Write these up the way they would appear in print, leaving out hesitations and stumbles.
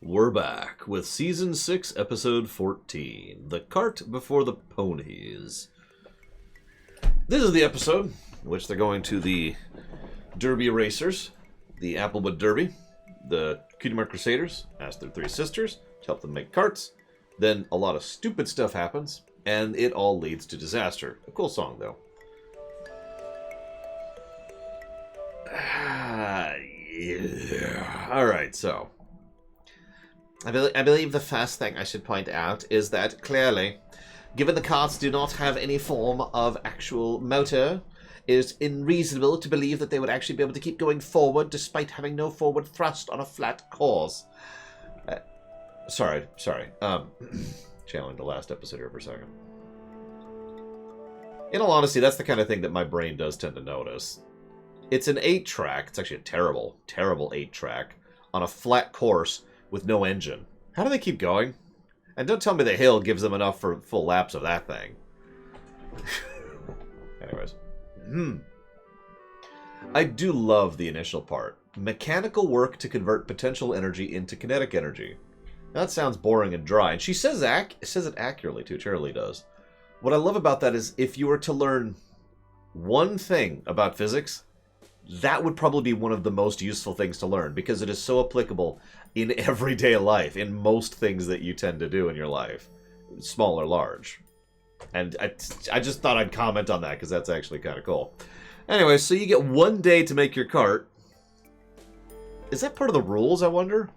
We're back with Season 6, Episode 14, The Cart Before the Ponies. This is the episode in which they're going to the Derby Racers, the Applewood Derby. The Cutie Mark Crusaders ask their three sisters to help them make carts. Then a lot of stupid stuff happens, and it all leads to disaster. A cool song, though. Yeah. Alright, so I believe the first thing I should point out is that, clearly, given the carts do not have any form of actual motor, it is unreasonable to believe that they would actually be able to keep going forward despite having no forward thrust on a flat course. Sorry. Channeling the last episode here for a second. In all honesty, that's the kind of thing that my brain does tend to notice. It's an 8-track, it's actually a terrible 8-track, on a flat course with no engine. How do they keep going? And don't tell me the hill gives them enough for full laps of that thing. Anyways. I do love the initial part. Mechanical work to convert potential energy into kinetic energy. Now, that sounds boring and dry, and she says it accurately too. Charlie does. What I love about that is if you were to learn one thing about physics, that would probably be one of the most useful things to learn, because it is so applicable in everyday life, in most things that you tend to do in your life, small or large. And I just thought I'd comment on that, because that's actually kind of cool. Anyway, so you get 1 day to make your cart. Is that part of the rules, I wonder?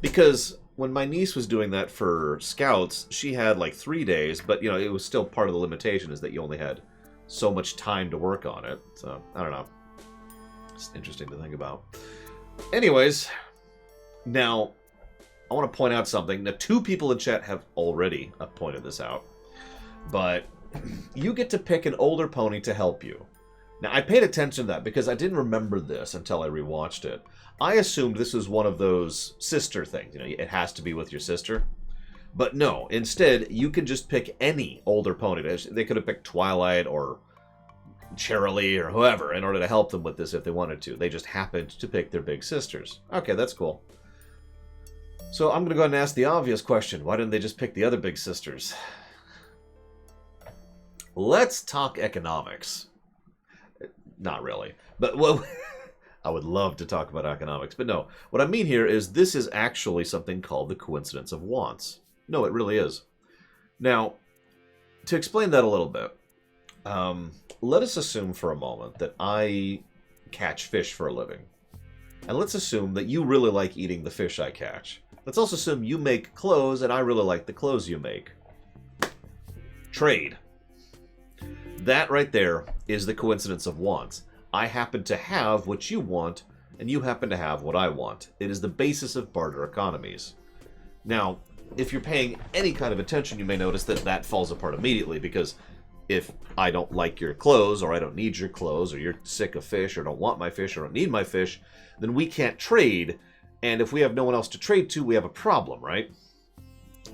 Because when my niece was doing that for Scouts, she had like 3 days, but, you know, it was still part of the limitation is that you only had so much time to work on it. So, I don't know. It's interesting to think about. Anyways, now, I want to point out something. Now, 2 people in chat have already pointed this out. But you get to pick an older pony to help you. Now, I paid attention to that because I didn't remember this until I rewatched it. I assumed this was one of those sister things. You know, it has to be with your sister. But no, instead, you can just pick any older pony. They could have picked Twilight or Cherylee or whoever in order to help them with this if they wanted to. They just happened to pick their big sisters. Okay, that's cool. So I'm going to go ahead and ask the obvious question. Why didn't they just pick the other big sisters? Let's talk economics. Not really. But, well, I would love to talk about economics. But no, what I mean here is this is actually something called the coincidence of wants. No, it really is. Now, to explain that a little bit, let us assume for a moment that I catch fish for a living. And let's assume that you really like eating the fish I catch. Let's also assume you make clothes and I really like the clothes you make. Trade. That right there is the coincidence of wants. I happen to have what you want, and you happen to have what I want. It is the basis of barter economies. Now, if you're paying any kind of attention, you may notice that that falls apart immediately, because if I don't like your clothes, or I don't need your clothes, or you're sick of fish, or don't want my fish, or don't need my fish, then we can't trade, and if we have no one else to trade to, we have a problem, right?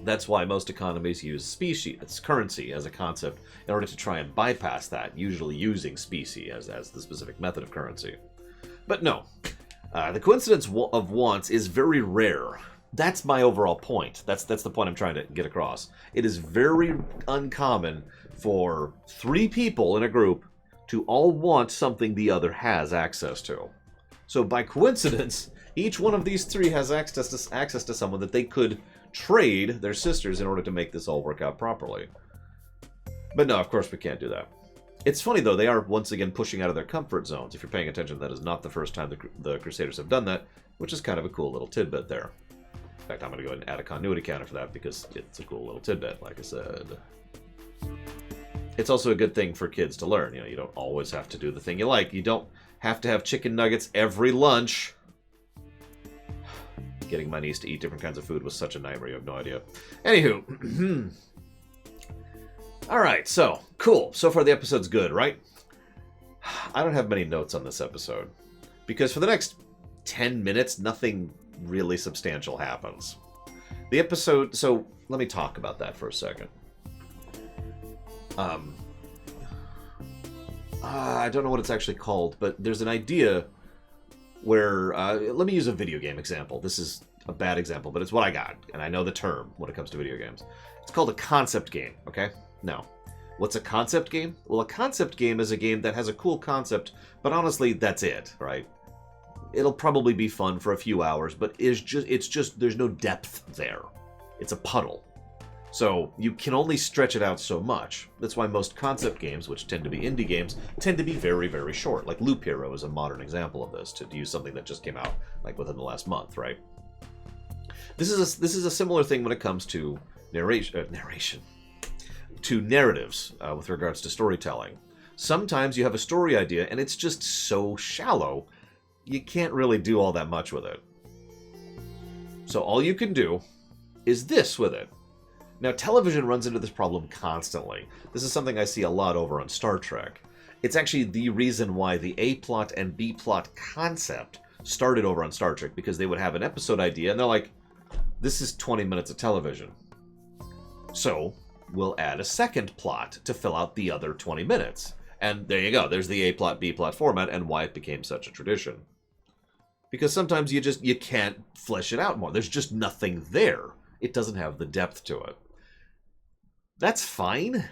That's why most economies use specie, it's currency, as a concept in order to try and bypass that, usually using specie as the specific method of currency. But no, the coincidence of wants is very rare. That's my overall point. That's the point I'm trying to get across. It is very uncommon for 3 people in a group to all want something the other has access to. So by coincidence, each one of these 3 has access to someone that they could trade their sisters in order to make this all work out properly. But no, of course we can't do that. It's funny though, they are once again pushing out of their comfort zones. If you're paying attention, that is not the first time the Crusaders have done that, which is kind of a cool little tidbit there. In fact, I'm going to go ahead and add a continuity counter for that because it's a cool little tidbit, like I said. It's also a good thing for kids to learn. You know, you don't always have to do the thing you like. You don't have to have chicken nuggets every lunch. Getting my niece to eat different kinds of food was such a nightmare, you have no idea. Anywho. Alright, so, cool. So far the episode's good, right? I don't have many notes on this episode. Because for the next 10 minutes, nothing really substantial happens. The episode... So, let me talk about that for a second. I don't know what it's actually called, but there's an idea where, let me use a video game example. This is a bad example, but it's what I got, and I know the term when it comes to video games. It's called a concept game, okay? Now, what's a concept game? Well, a concept game is a game that has a cool concept, but honestly, that's it, right? It'll probably be fun for a few hours, but it's just there's no depth there. It's a puddle. So you can only stretch it out so much. That's why most concept games, which tend to be indie games, tend to be very, very short. Like Loop Hero is a modern example of this, to use something that just came out like within the last month, right? This is a similar thing when it comes to narration, to narratives with regards to storytelling. Sometimes you have a story idea and it's just so shallow, you can't really do all that much with it. So all you can do is this with it. Now, television runs into this problem constantly. This is something I see a lot over on Star Trek. It's actually the reason why the A-plot and B-plot concept started over on Star Trek, because they would have an episode idea, and they're like, this is 20 minutes of television. So, we'll add a second plot to fill out the other 20 minutes. And there you go, there's the A-plot, B-plot format, and why it became such a tradition. Because sometimes you can't flesh it out more. There's just nothing there. It doesn't have the depth to it. That's fine,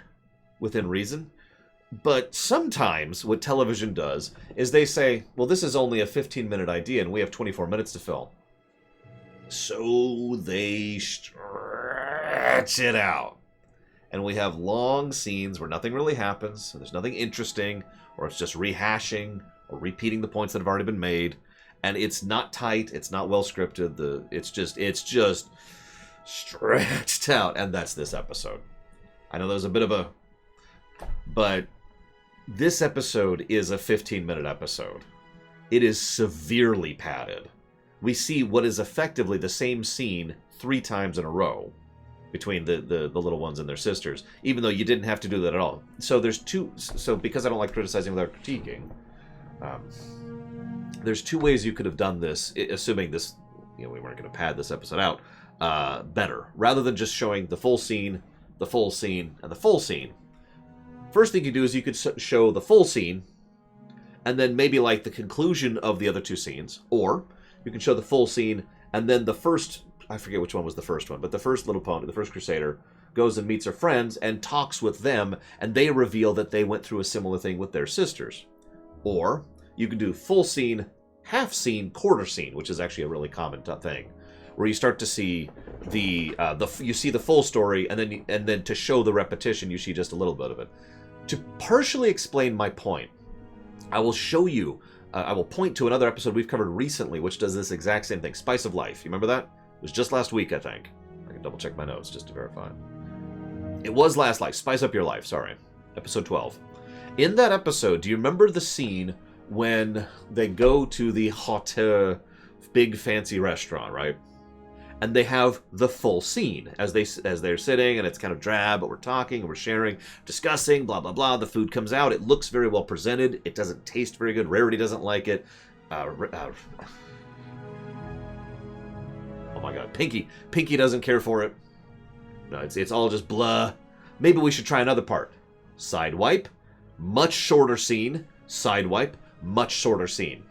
within reason. But sometimes what television does is they say, well, this is only a 15-minute idea and we have 24 minutes to fill. So they stretch it out. And we have long scenes where nothing really happens, so there's nothing interesting, or it's just rehashing or repeating the points that have already been made. And it's not tight, it's not well scripted, it's just stretched out, and that's this episode. I know there's a bit of a... But this episode is a 15-minute episode. It is severely padded. We see what is effectively the same scene 3 times in a row between the little ones and their sisters, even though you didn't have to do that at all. So there's two... So because I don't like criticizing without critiquing, there's 2 ways you could have done this, assuming this, we weren't going to pad this episode out, better. Rather than just showing the full scene, the full scene, and the full scene. First thing you do is you could show the full scene, and then maybe like the conclusion of the other 2 scenes. Or you can show the full scene, and then the first, I forget which one was the first one, but the first little pony, the first Crusader, goes and meets her friends and talks with them, and they reveal that they went through a similar thing with their sisters. Or you can do full scene, half scene, quarter scene, which is actually a really common thing, where you start to see you see the full story, and then to show the repetition, you see just a little bit of it. To partially explain my point, I will show you. I will point to another episode we've covered recently, which does this exact same thing. Spice of Life. You remember that? It was just last week, I think. I can double check my notes just to verify. It was last life. Spice Up Your Life. Sorry, episode 12. In that episode, do you remember the scene when they go to the hotel, big fancy restaurant, right? And they have the full scene as they're sitting, and it's kind of drab, but we're talking and we're sharing, discussing, blah blah blah. The food comes out. It looks very well presented. It doesn't taste very good. Rarity doesn't like it. Oh my God, Pinky doesn't care for it. No, it's all just blah. Maybe we should try another part. Side wipe, much shorter scene. Side wipe, much shorter scene.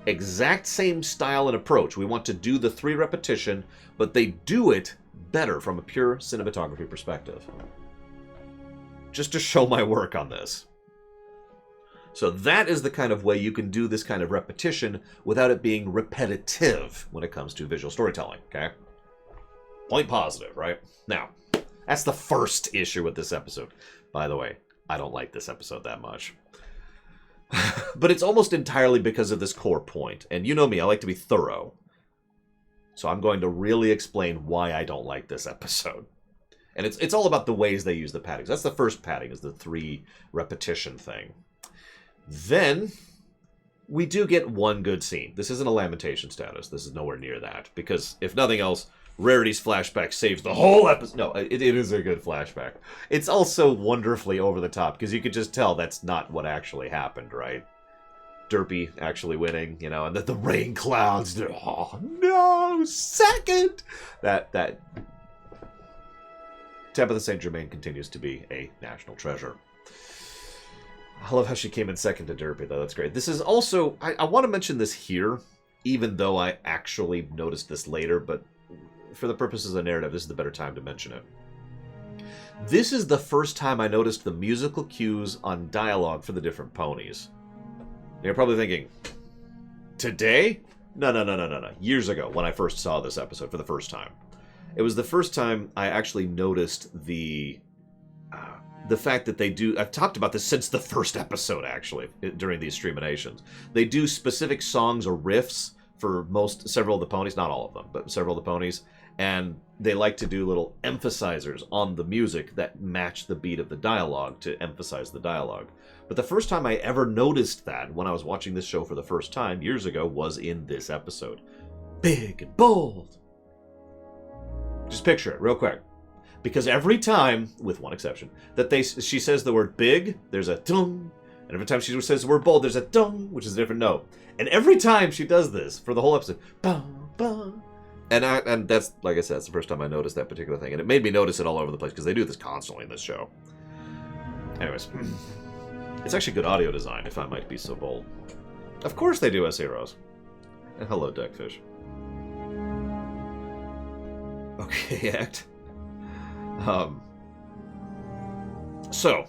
Exact same style and approach. We want to do the 3 repetition, but they do it better from a pure cinematography perspective. Just to show my work on this. So that is the kind of way you can do this kind of repetition without it being repetitive when it comes to visual storytelling, okay? Point positive, right? Now, that's the first issue with this episode. By the way, I don't like this episode that much. But it's almost entirely because of this core point. And you know me, I like to be thorough. So I'm going to really explain why I don't like this episode. And it's all about the ways they use the padding. That's the first padding, is the 3 repetition thing. Then we do get one good scene. This isn't a lamentation status. This is nowhere near that. Because if nothing else, Rarity's flashback saves the whole episode. No, it is a good flashback. It's also wonderfully over the top, because you could just tell that's not what actually happened, right? Derpy actually winning, and then the rain clouds. Oh no, second! That Tabitha St. Germain continues to be a national treasure. I love how she came in second to Derpy, though. That's great. This is also, I want to mention this here, even though I actually noticed this later, but for the purposes of narrative, this is the better time to mention it. This is the first time I noticed the musical cues on dialogue for the different ponies. You're probably thinking, today? No. Years ago, when I first saw this episode for the first time. It was the first time I actually noticed the fact that they do... I've talked about this since the first episode, actually, during these Streaminations. They do specific songs or riffs for several of the ponies, not all of them, but several of the ponies, and they like to do little emphasizers on the music that match the beat of the dialogue to emphasize the dialogue. But the first time I ever noticed that, when I was watching this show for the first time, years ago, was in this episode. Big and bold! Just picture it, real quick. Because every time, with one exception, that she says the word big, there's a dung, and every time she says the word bold, there's a dung, which is a different note. And every time she does this, for the whole episode, bum, bum. And that's, like I said, that's the first time I noticed that particular thing. And it made me notice it all over the place, because they do this constantly in this show. Anyways, it's actually good audio design, if I might be so bold. Of course they do as heroes. And hello, Deckfish. Okay, act. So,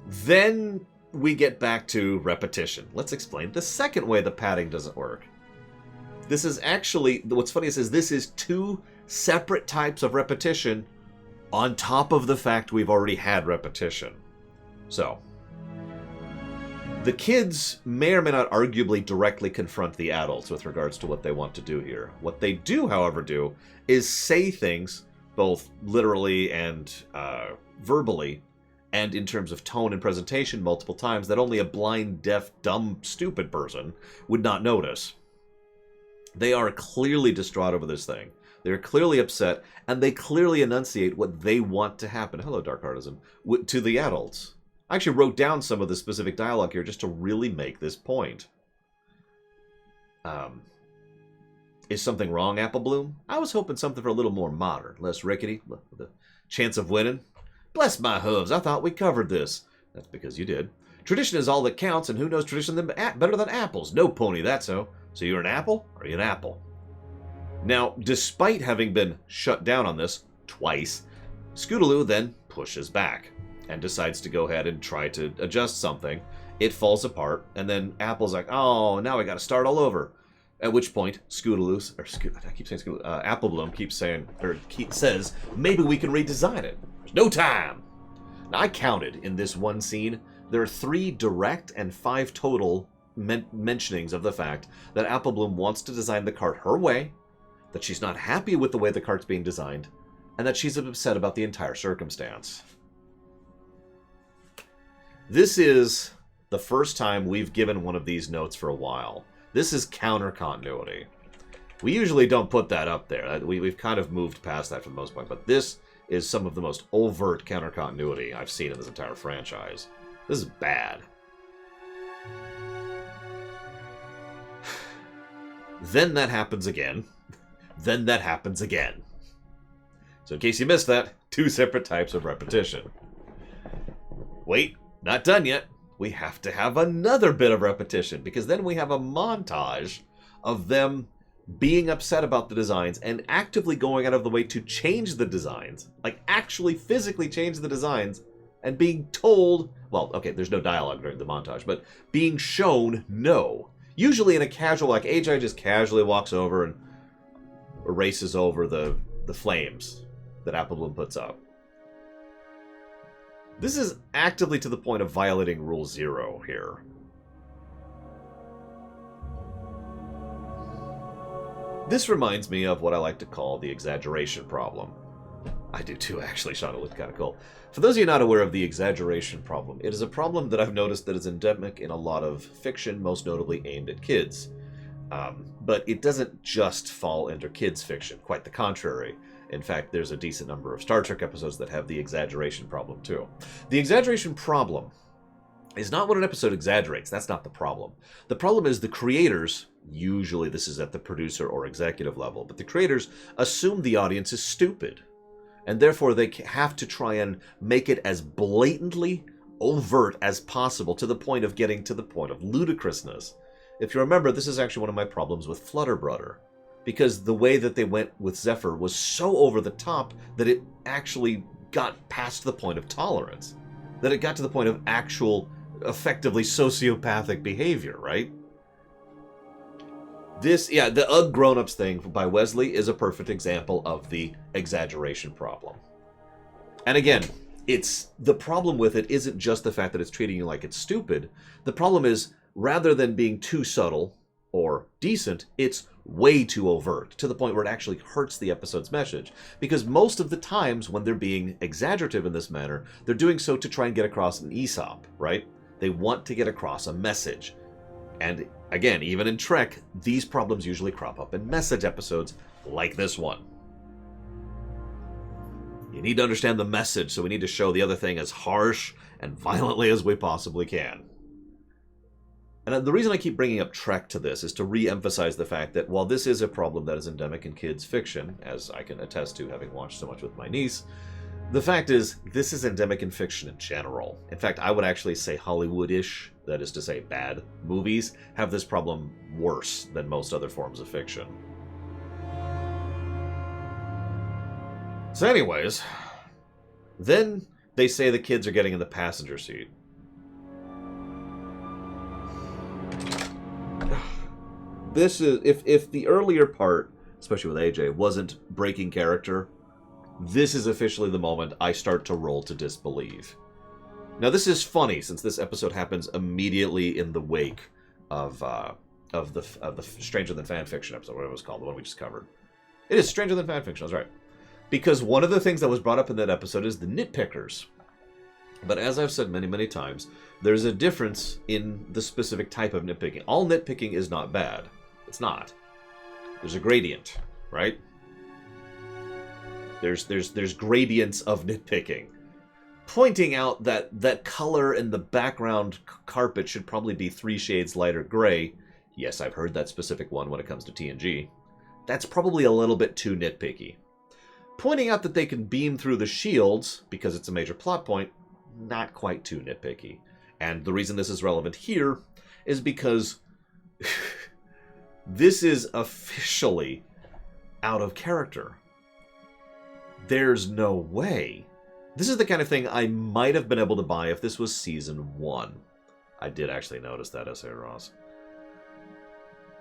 then we get back to repetition. Let's explain the second way the padding doesn't work. This is actually, what's funny is this is two separate types of repetition on top of the fact we've already had repetition. So, the kids may or may not arguably directly confront the adults with regards to what they want to do here. What they do, however, do is say things, both literally and verbally, and in terms of tone and presentation multiple times, that only a blind, deaf, dumb, stupid person would not notice. They are clearly distraught over this thing. They're clearly upset, and they clearly enunciate what they want to happen. Hello, Dark Artisan. To the adults. I actually wrote down some of the specific dialogue here just to really make this point. Is something wrong, Apple Bloom? I was hoping something for a little more modern, less rickety, with a chance of winning. Bless my hooves, I thought we covered this. That's because you did. Tradition is all that counts, and who knows tradition better than apples? No, Pony, that's so. So you're an apple, or are you an apple? Now, despite having been shut down on this twice, Scootaloo then pushes back and decides to go ahead and try to adjust something. It falls apart, and then Apple's like, oh, now I gotta start all over. At which point, Scootaloo, I keep saying Scootaloo, Apple Bloom keeps saying, says, maybe we can redesign it. There's no time. Now, I counted in this one scene, there are 3 direct and 5 total mentionings of the fact that Apple Bloom wants to design the cart her way, that she's not happy with the way the cart's being designed, and that she's upset about the entire circumstance. This is the first time we've given one of these notes for a while. This is counter-continuity. We usually don't put that up there. We've kind of moved past that for the most part, but this is some of the most overt counter-continuity I've seen in this entire franchise. This is bad. Then that happens again. Then that happens again. So in case you missed that, 2 separate types of repetition. Wait, not done yet. We have to have another bit of repetition, because then we have a montage of them being upset about the designs and actively going out of the way to change the designs, like actually physically change the designs, and being told, well, okay, there's no dialogue during the montage, but being shown no. Usually in a casual, like AJ just casually walks over and erases over the flames that Apple Bloom puts up. This is actively to the point of violating Rule 0 here. This reminds me of what I like to call the exaggeration problem. I do too, actually. Sean, it looked kind of cool. For those of you not aware of the exaggeration problem, it is a problem that I've noticed that is endemic in a lot of fiction, most notably aimed at kids. But it doesn't just fall into kids' fiction, quite the contrary. In fact, there's a decent number of Star Trek episodes that have the exaggeration problem, too. The exaggeration problem is not what an episode exaggerates. That's not the problem. The problem is the creators, usually this is at the producer or executive level, but the creators assume the audience is stupid. And therefore, they have to try and make it as blatantly overt as possible to the point of getting to the point of ludicrousness. If you remember, this is actually one of my problems with Flutterbrudder, because the way that they went with Zephyr was so over the top that it actually got past the point of tolerance. That it got to the point of actual, effectively sociopathic behavior, right? The Ugh Grown-Ups thing by Wesley is a perfect example of the exaggeration problem. And again, the problem with it isn't just the fact that it's treating you like it's stupid. The problem is, rather than being too subtle or decent, it's way too overt, to the point where it actually hurts the episode's message. Because most of the times when they're being exaggerative in this manner, they're doing so to try and get across an Aesop, right? They want to get across a message. And again, even in Trek, these problems usually crop up in message episodes like this one. You need to understand the message, so we need to show the other thing as harsh and violently as we possibly can. And the reason I keep bringing up Trek to this is to re-emphasize the fact that while this is a problem that is endemic in kids' fiction, as I can attest to having watched so much with my niece, the fact is, this is endemic in fiction in general. In fact, I would actually say Hollywood-ish, that is to say bad movies, have this problem worse than most other forms of fiction. So anyways, then they say the kids are getting in the passenger seat. This is, if the earlier part, especially with AJ, wasn't breaking character, this is officially the moment I start to roll to disbelieve. Now this is funny, since this episode happens immediately in the wake of the Stranger Than Fanfiction episode, whatever it was called, the one we just covered. It is Stranger Than Fanfiction, I was right. Because one of the things that was brought up in that episode is the nitpickers. But as I've said many, many times, there's a difference in the specific type of nitpicking. All nitpicking is not bad. It's not. There's a gradient, right? There's gradients of nitpicking. Pointing out that color in the background carpet should probably be 3 shades lighter gray. Yes, I've heard that specific one when it comes to TNG. That's probably a little bit too nitpicky. Pointing out that they can beam through the shields, because it's a major plot point, not quite too nitpicky. And the reason this is relevant here is because this is officially out of character. There's no way. This is the kind of thing I might have been able to buy if this was Season 1. I did actually notice that, S.A. Ross.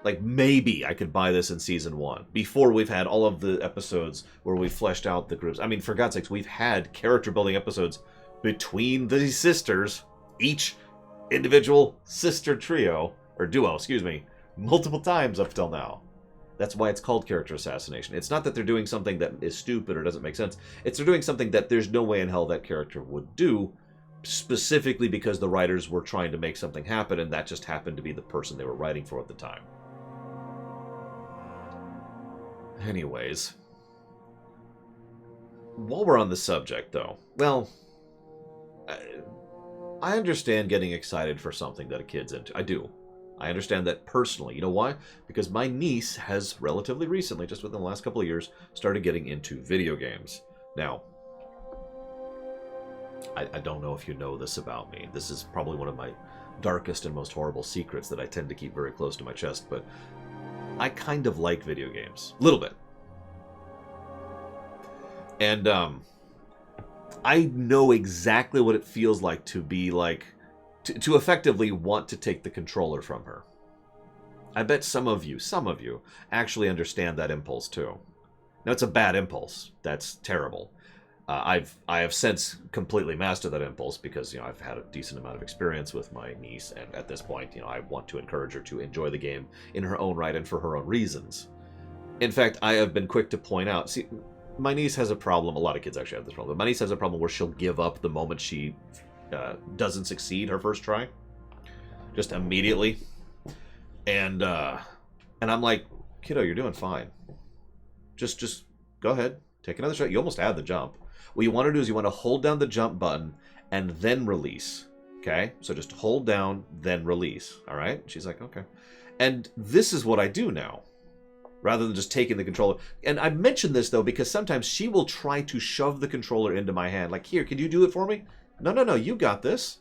Like, maybe I could buy this in Season 1, before we've had all of the episodes where we fleshed out the groups. I mean, for God's sakes, we've had character-building episodes between the sisters, each individual sister trio, or duo, excuse me, multiple times up till now. That's why it's called character assassination. It's not that they're doing something that is stupid or doesn't make sense. It's they're doing something that there's no way in hell that character would do, specifically because the writers were trying to make something happen, and that just happened to be the person they were writing for at the time. Anyways, while we're on the subject, though, well, I understand getting excited for something that a kid's into. I do. I understand that personally. You know why? Because my niece has relatively recently, just within the last couple of years, started getting into video games. Now, I don't know if you know this about me. This is probably one of my darkest and most horrible secrets that I tend to keep very close to my chest, but I kind of like video games. A little bit. And, I know exactly what it feels like to be like, to effectively want to take the controller from her. I bet some of you actually understand that impulse too. Now, it's a bad impulse. That's terrible. I have since completely mastered that impulse because, you know, I've had a decent amount of experience with my niece, and at this point, you know, I want to encourage her to enjoy the game in her own right and for her own reasons. In fact, I have been quick to point out, see, my niece has a problem, a lot of kids actually have this problem, my niece has a problem where she'll give up the moment she doesn't succeed her first try. Just immediately. And I'm like, kiddo, you're doing fine. Just go ahead, take another shot. You almost had the jump. What you want to do is you want to hold down the jump button and then release. Okay? So just hold down, then release. Alright? She's like, okay. And this is what I do now, rather than just taking the controller. And I mention this, though, because sometimes she will try to shove the controller into my hand. Like, here, can you do it for me? No, you got this.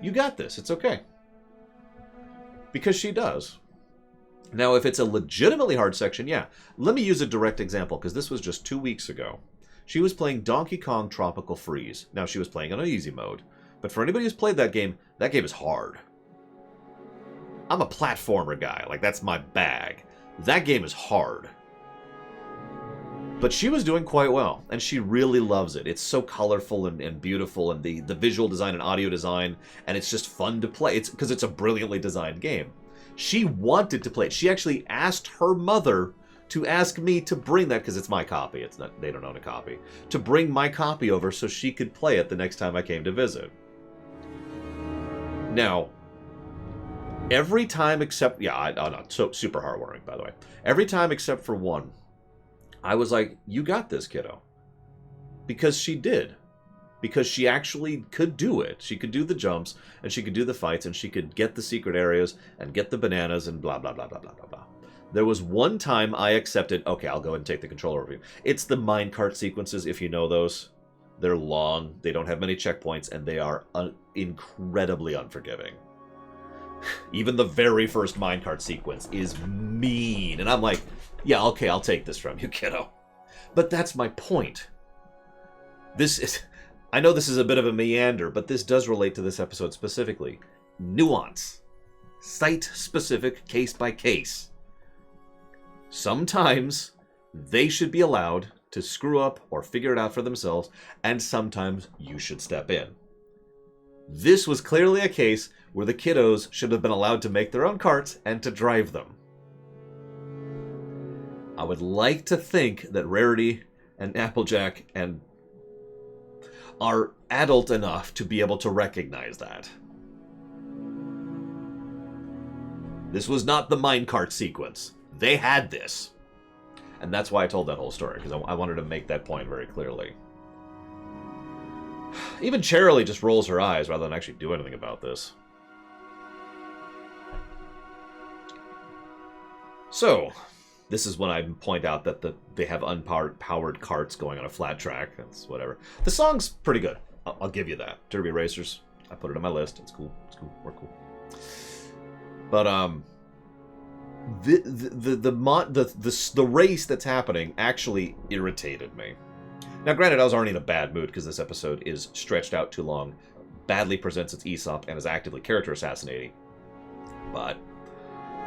You got this. It's okay. Because she does. Now, if it's a legitimately hard section, yeah. Let me use a direct example, because this was just 2 weeks ago. She was playing Donkey Kong Tropical Freeze. Now, she was playing on an easy mode. But for anybody who's played that game is hard. I'm a platformer guy. Like, that's my bag. That game is hard. But she was doing quite well, and she really loves it. It's so colorful and beautiful, and the visual design and audio design, and it's just fun to play. It's because it's a brilliantly designed game. She wanted to play it. She actually asked her mother to ask me to bring that, because it's my copy. It's not, they don't own a copy. To bring my copy over so she could play it the next time I came to visit. Now, every time except... Yeah, no, so super heartwarming, by the way. Every time except for one, I was like, you got this, kiddo. Because she did. Because she actually could do it. She could do the jumps, and she could do the fights, and she could get the secret areas, and get the bananas, and blah, blah, blah, blah, blah, blah, blah. There was one time I accepted, okay, I'll go ahead and take the controller over you. It's the minecart sequences, if you know those. They're long, they don't have many checkpoints, and they are incredibly unforgiving. Even the very first minecart sequence is mean. And I'm like, yeah, okay, I'll take this from you, kiddo. But that's my point. This is... I know this is a bit of a meander, but this does relate to this episode specifically. Nuance. Site-specific, case-by-case. Sometimes they should be allowed to screw up or figure it out for themselves, and sometimes you should step in. This was clearly a case where the kiddos should have been allowed to make their own carts and to drive them. I would like to think that Rarity and Applejack and are adult enough to be able to recognize that. This was not the minecart sequence. They had this. And that's why I told that whole story, because I wanted to make that point very clearly. Even Cherylee just rolls her eyes rather than actually do anything about this. So, this is when I point out that they have unpowered carts going on a flat track. That's whatever. The song's pretty good. I'll give you that. Derby Racers. I put it on my list. It's cool. It's cool. We're cool. But the race that's happening actually irritated me. Now, granted, I was already in a bad mood because this episode is stretched out too long, badly presents its Aesop, and is actively character assassinating. But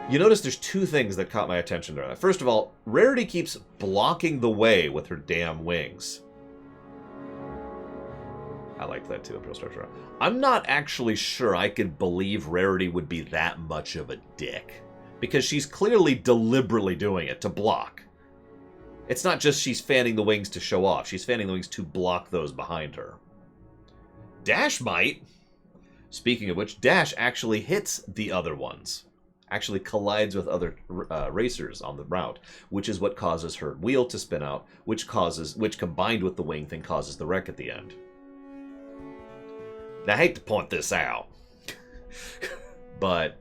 you notice there's two things that caught my attention there. First of all, Rarity keeps blocking the way with her damn wings. I liked that too. I'm not actually sure I could believe Rarity would be that much of a dick, because she's clearly deliberately doing it to block. It's not just she's fanning the wings to show off. She's fanning the wings to block those behind her. Dash might. Speaking of which, Dash actually hits the other ones. Actually collides with other racers on the route, which is what causes her wheel to spin out, which combined with the wing thing causes the wreck at the end. Now, I hate to point this out, but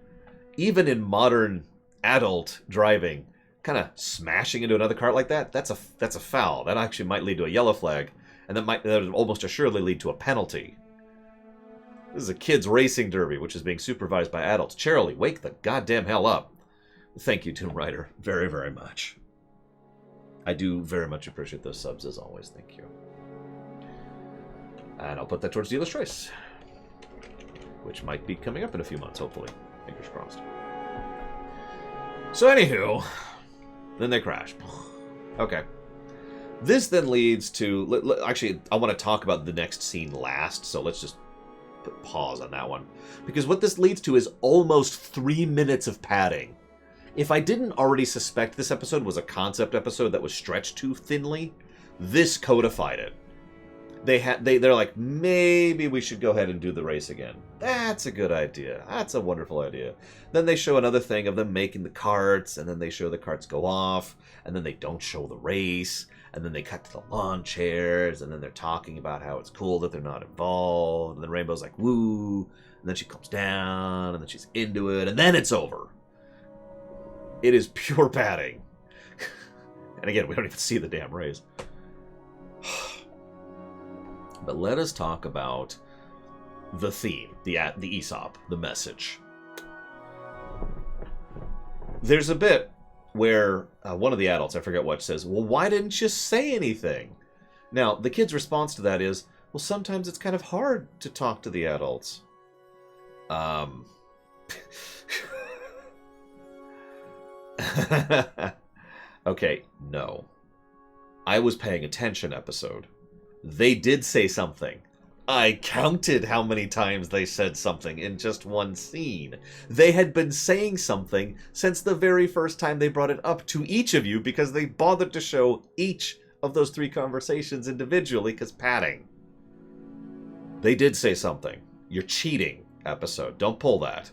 even in modern adult driving, kind of smashing into another cart like that's a foul. That actually might lead to a yellow flag, and that would almost assuredly lead to a penalty. This is a kids' racing derby, which is being supervised by adults. Cherylee, wake the goddamn hell up. Thank you, Tomb Raider, very, very much. I do very much appreciate those subs, as always. Thank you. And I'll put that towards Dealer's Choice, which might be coming up in a few months, hopefully. Fingers crossed. So, anywho, then they crash. Okay. This then leads to... Actually, I want to talk about the next scene last, so let's just put pause on that one. Because what this leads to is almost 3 minutes of padding. If I didn't already suspect this episode was a concept episode that was stretched too thinly, this codified it. They're like, maybe we should go ahead and do the race again. That's a good idea. That's a wonderful idea. Then they show another thing of them making the carts, and then they show the carts go off, and then they don't show the race, and then they cut to the lawn chairs, and then they're talking about how it's cool that they're not involved, and then Rainbow's like, woo, and then she comes down, and then she's into it, and then it's over. It is pure padding. And again, we don't even see the damn race. But let us talk about the theme, the Aesop, the message. There's a bit where one of the adults, I forget what, says, well, why didn't you say anything? Now, the kid's response to that is, well, sometimes it's kind of hard to talk to the adults. Okay, no. I was paying attention episode. They did say something. I counted how many times they said something in just one scene. They had been saying something since the very first time they brought it up to each of you because they bothered to show each of those 3 conversations individually because padding. They did say something. You're cheating, episode. Don't pull that.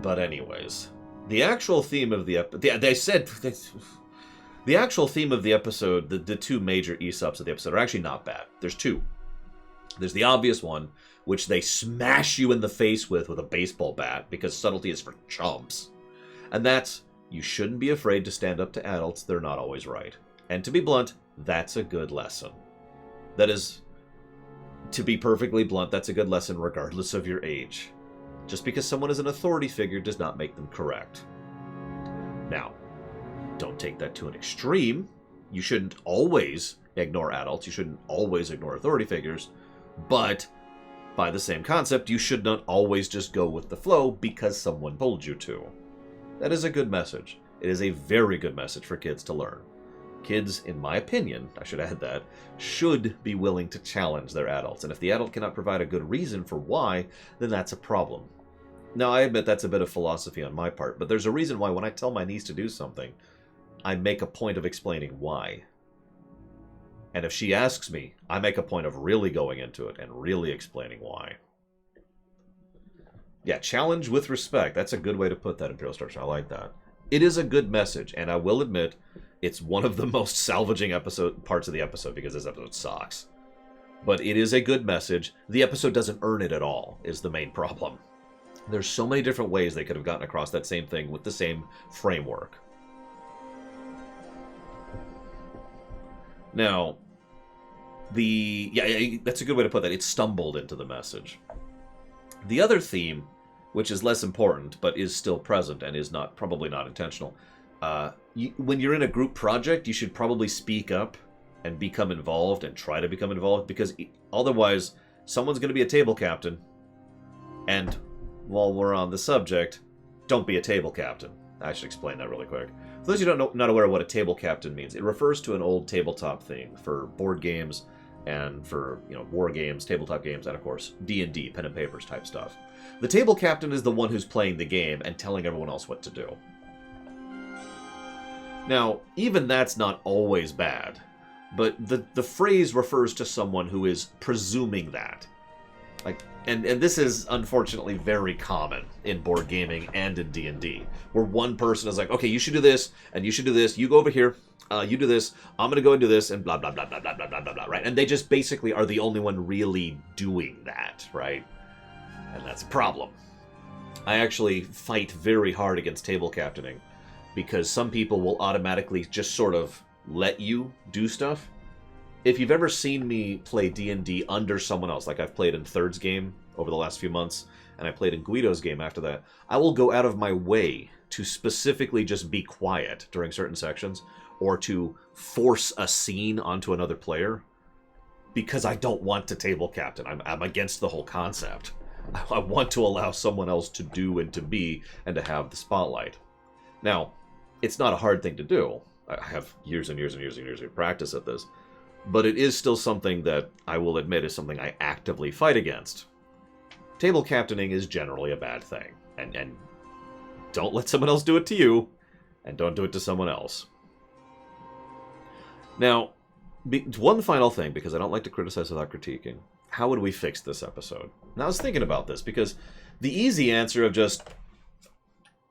But anyways, the actual theme of the episode... The actual theme of the episode, the 2 major Aesops of the episode are actually not bad. There's 2. There's the obvious one, which they smash you in the face with a baseball bat, because subtlety is for chumps. And that's, you shouldn't be afraid to stand up to adults, they're not always right. And to be blunt, that's a good lesson. That is, to be perfectly blunt, that's a good lesson regardless of your age. Just because someone is an authority figure does not make them correct. Now, don't take that to an extreme. You shouldn't always ignore adults. You shouldn't always ignore authority figures. But by the same concept, you should not always just go with the flow because someone told you to. That is a good message. It is a very good message for kids to learn. Kids, in my opinion, I should add that, should be willing to challenge their adults. And if the adult cannot provide a good reason for why, then that's a problem. Now, I admit that's a bit of philosophy on my part, but there's a reason why when I tell my niece to do something, I make a point of explaining why. And if she asks me, I make a point of really going into it and really explaining why. Yeah, challenge with respect. That's a good way to put that, Imperial Structure. I like that. It is a good message, and I will admit, it's one of the most salvaging parts of the episode because this episode sucks. But it is a good message. The episode doesn't earn it at all, is the main problem. There's so many different ways they could have gotten across that same thing with the same framework. Now, that's a good way to put that. It stumbled into the message. The other theme, which is less important, but is still present and is probably not intentional, when you're in a group project, you should probably speak up and become involved and try to become involved, because otherwise, someone's going to be a table captain, and while we're on the subject, don't be a table captain. I should explain that really quick. For those who not aware of what a table captain means, it refers to an old tabletop theme for board games and for war games, tabletop games, and of course D&D, pen and papers type stuff. The table captain is the one who's playing the game and telling everyone else what to do. Now, even that's not always bad, but the phrase refers to someone who is presuming that. And this is unfortunately very common in board gaming and in D&D, where one person is like, okay, you should do this, and you should do this, you go over here, you do this, I'm going to go and do this, and blah, blah, blah, blah, blah, blah, blah, blah, blah, right? And they just basically are the only one really doing that, right? And that's a problem. I actually fight very hard against table captaining, because some people will automatically just sort of let you do stuff. If you've ever seen me play D&D under someone else, like I've played in Third's game over the last few months, and I played in Guido's game after that, I will go out of my way to specifically just be quiet during certain sections, or to force a scene onto another player, because I don't want to table captain. I'm against the whole concept. I want to allow someone else to do and to be, and to have the spotlight. Now, it's not a hard thing to do. I have years and years and years and years of practice at this. But it is still something that I will admit is something I actively fight against. Table captaining is generally a bad thing. And don't let someone else do it to you, and don't do it to someone else. Now, one final thing, because I don't like to criticize without critiquing. How would we fix this episode? Now, I was thinking about this, because the easy answer of just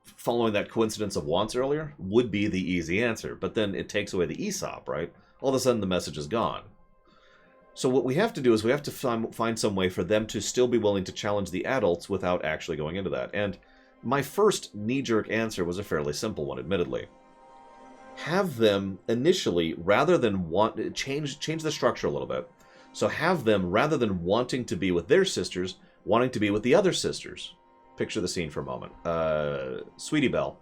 following that coincidence of wants earlier would be the easy answer. But then it takes away the Aesop, right? All of a sudden the message is gone. So what we have to do is we have to find some way for them to still be willing to challenge the adults without actually going into that. And my first knee-jerk answer was a fairly simple one, admittedly. Have them initially, rather than change the structure a little bit. So have them, rather than wanting to be with their sisters, wanting to be with the other sisters. picture the scene for a moment. Sweetie Belle.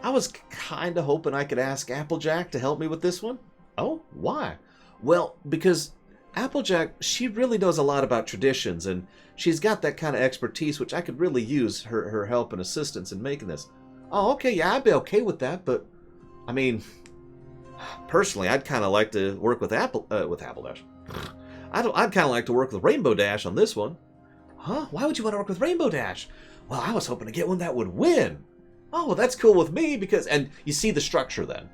I was kind of hoping I could ask Applejack to help me with this one. Oh, why? Well, because Applejack, she really knows a lot about traditions, and she's got that kind of expertise, which I could really use her help and assistance in making this. Oh, okay, yeah, I'd be okay with that, but, I mean, personally, I'd kind of like to work with Apple Dash. I'd kind of like to work with Rainbow Dash on this one. Huh? Why would you want to work with Rainbow Dash? Well, I was hoping to get one that would win. Oh, well, that's cool with me because... And you see the structure then.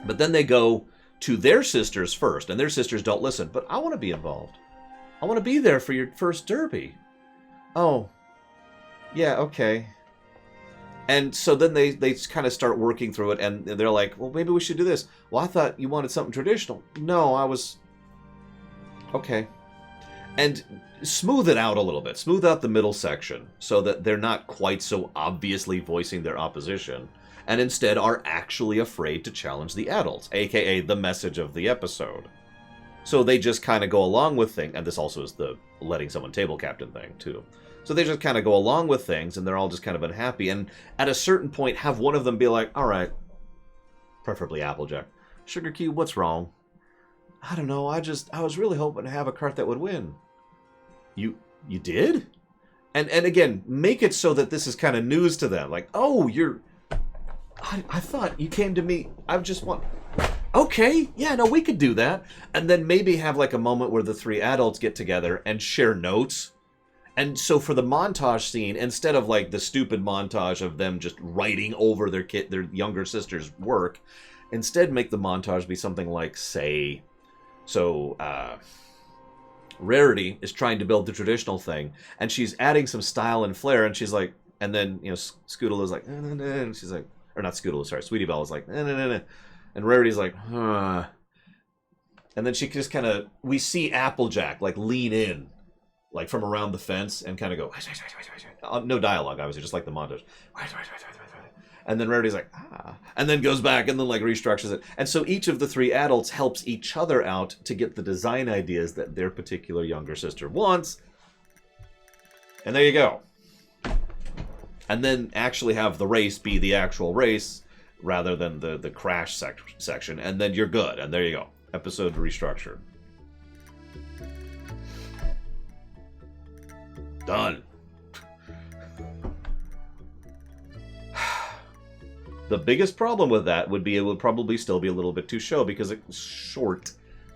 But then they go to their sisters first, and their sisters don't listen. But I want to be involved. I want to be there for your first derby. Oh. Yeah, okay. And so then they kind of start working through it, and they're like, well, maybe we should do this. Well, I thought you wanted something traditional. No, I was... Okay. And smooth it out a little bit. Smooth out the middle section so that they're not quite so obviously voicing their opposition and instead are actually afraid to challenge the adults, aka the message of the episode. So they just kind of go along with things, and this also is the letting someone table captain thing, too. So they just kind of go along with things, and they're all just kind of unhappy, and at a certain point have one of them be like, all right, preferably Applejack, Sugar Cube, what's wrong? I don't know, I was really hoping to have a cart that would win. You did? And again, make it so that this is kind of news to them. Like, oh, I thought you came to me. I just want... Okay, yeah, no, we could do that. And then maybe have like a moment where the three adults get together and share notes. And so for the montage scene, instead of like the stupid montage of them just writing over their younger sister's work, instead make the montage be something like, say... So, Rarity is trying to build the traditional thing, and she's adding some style and flair, and she's like, and then, you know, Scootaloo's like, and she's like, or not Scootaloo, sorry, Sweetie Belle is like, and Rarity's like, huh. And then she just kind of, we see Applejack, like, lean in, like, from around the fence, and kind of go, no dialogue, obviously, just like the montage. And then Rarity's like, ah. And then goes back and then, like, restructures it. And so each of the three adults helps each other out to get the design ideas that their particular younger sister wants. And there you go. And then actually have the race be the actual race rather than the crash section. And then you're good. And there you go. Episode restructured. Done. The biggest problem with that would be it would probably still be a little bit too short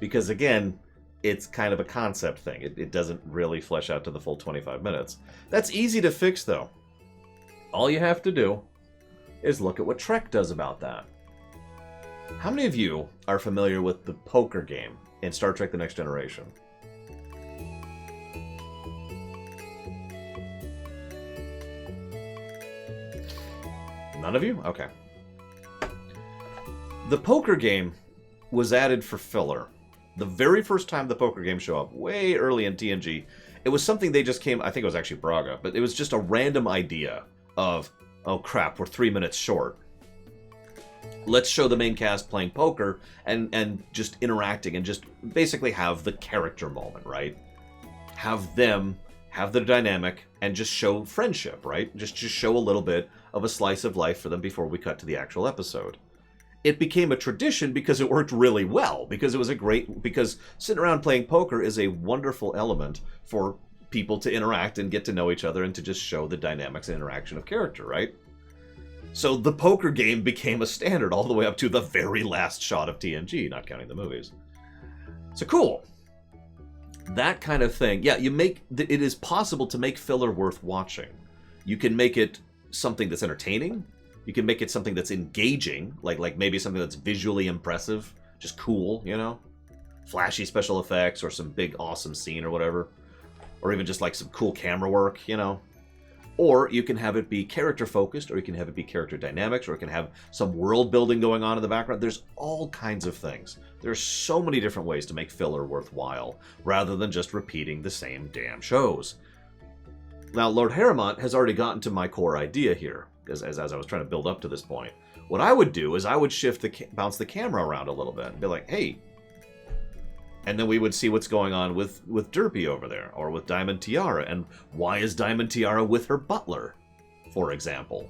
because again, it's kind of a concept thing. It doesn't really flesh out to the full 25 minutes. That's easy to fix though. All you have to do is look at what Trek does about that. How many of you are familiar with the poker game in Star Trek The Next Generation? None of you? Okay. The poker game was added for filler. The very first time the poker game showed up, way early in TNG, it was something they just came... I think it was actually Braga, but it was just a random idea of, oh crap, we're 3 minutes short. Let's show the main cast playing poker and just interacting and just basically have the character moment, right? Have them have their dynamic and just show friendship, right? Just show a little bit of a slice of life for them before we cut to the actual episode. It became a tradition because it worked really well, because it was because sitting around playing poker is a wonderful element for people to interact and get to know each other and to just show the dynamics and interaction of character, right? So the poker game became a standard all the way up to the very last shot of TNG, not counting the movies. So cool. That kind of thing. Yeah, it is possible to make filler worth watching. You can make it something that's entertaining. You can make it something that's engaging, like maybe something that's visually impressive, just cool, you know? Flashy special effects or some big awesome scene or whatever. Or even just like some cool camera work, you know? Or you can have it be character focused, or you can have it be character dynamics, or it can have some world building going on in the background. There's all kinds of things. There's so many different ways to make filler worthwhile, rather than just repeating the same damn shows. Now, Lord Harrimont has already gotten to my core idea here, as I was trying to build up to this point. What I would do is I would bounce the camera around a little bit and be like, hey, And then we would see what's going on with Derpy over there, or with Diamond Tiara, and why is Diamond Tiara with her butler, for example.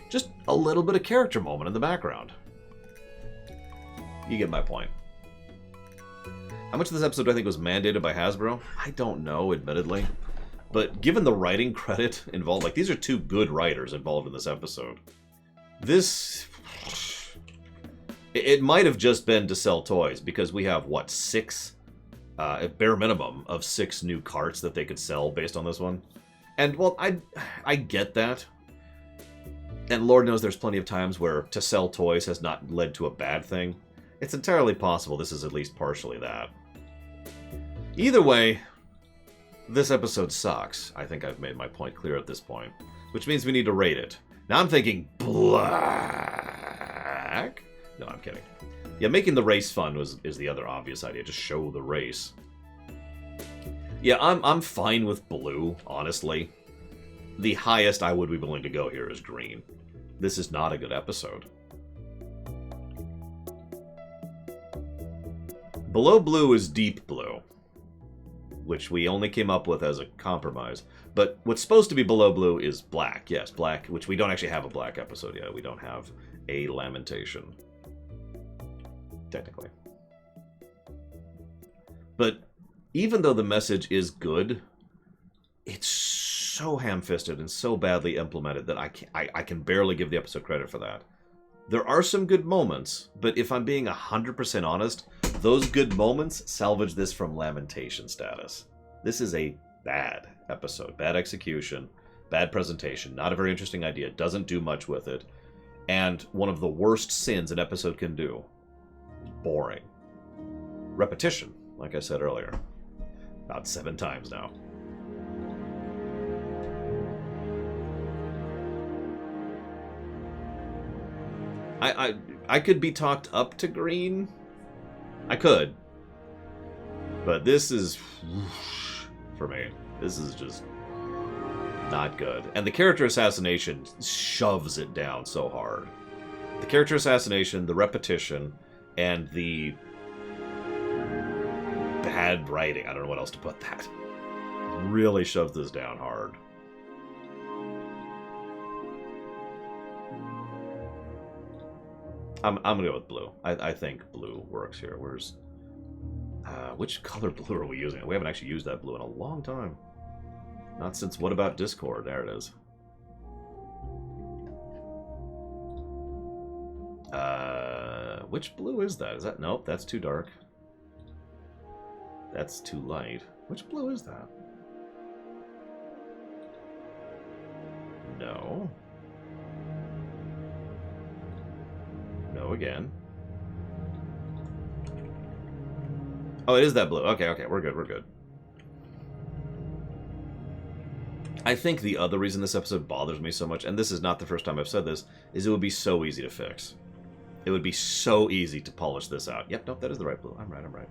Just a little bit of character moment in the background. You get my point. How much of this episode do I think was mandated by Hasbro? I don't know, admittedly. But given the writing credit involved, like, these are two good writers involved in this episode. This... It might have just been to sell toys, because we have, what, 6... at bare minimum, of 6 new carts that they could sell based on this one. And, well, I get that. And Lord knows there's plenty of times where to sell toys has not led to a bad thing. It's entirely possible this is at least partially that. Either way, this episode sucks. I think I've made my point clear at this point. Which means we need to rate it. Now I'm thinking black? No, I'm kidding. Yeah, making the race fun is the other obvious idea. Just show the race. Yeah, I'm fine with blue, honestly. The highest I would be willing to go here is green. This is not a good episode. Below blue is deep blue, which we only came up with as a compromise. But what's supposed to be below blue is black. Yes, black, which we don't actually have a black episode yet. We don't have a lamentation. Technically. But even though the message is good, it's so ham-fisted and so badly implemented that I can barely give the episode credit for that. There are some good moments, but if I'm being 100% honest, those good moments salvage this from lamentation status. This is a bad episode. Bad execution, bad presentation, not a very interesting idea, doesn't do much with it, and one of the worst sins an episode can do. Boring. Repetition, like I said earlier. About 7 times now. I could be talked up to green. I could. But this is... for me. This is just... not good. And the character assassination shoves it down so hard. The character assassination, the repetition, and the... bad writing. I don't know what else to put that. Really shoves this down hard. I'm gonna go with blue. I think blue works here. Where's... which color blue are we using? We haven't actually used that blue in a long time. Not since What About Discord? There it is. Which blue is that? Is that... nope, that's too dark. That's too light. Which blue is that? No. No again. Oh, it is that blue. Okay, okay, we're good, we're good. I think the other reason this episode bothers me so much, and this is not the first time I've said this, is it would be so easy to fix. It would be so easy to polish this out. Yep, nope, that is the right blue. I'm right, I'm right.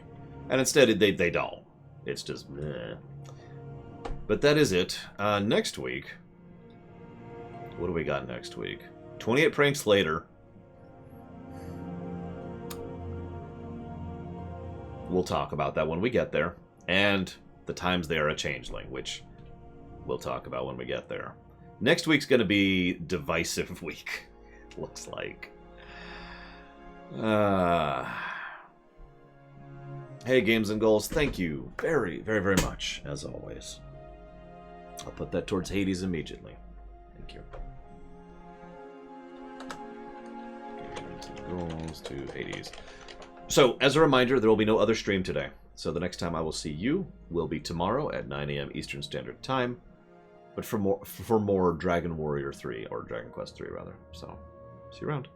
And instead, they don't. It's just, meh. But that is it. Next week... what do we got next week? 28 pranks later. We'll talk about that when we get there. And the times they are a changeling, which we'll talk about when we get there. Next week's going to be divisive week, looks like. Hey, Games and Goals, thank you very, very, very much, as always. I'll put that towards Hades immediately. Thank you. Games and Goals to Hades. So, as a reminder, there will be no other stream today. So the next time I will see you will be tomorrow at 9 a.m. Eastern Standard Time. But for more Dragon Warrior 3, or Dragon Quest 3, rather. So, see you around.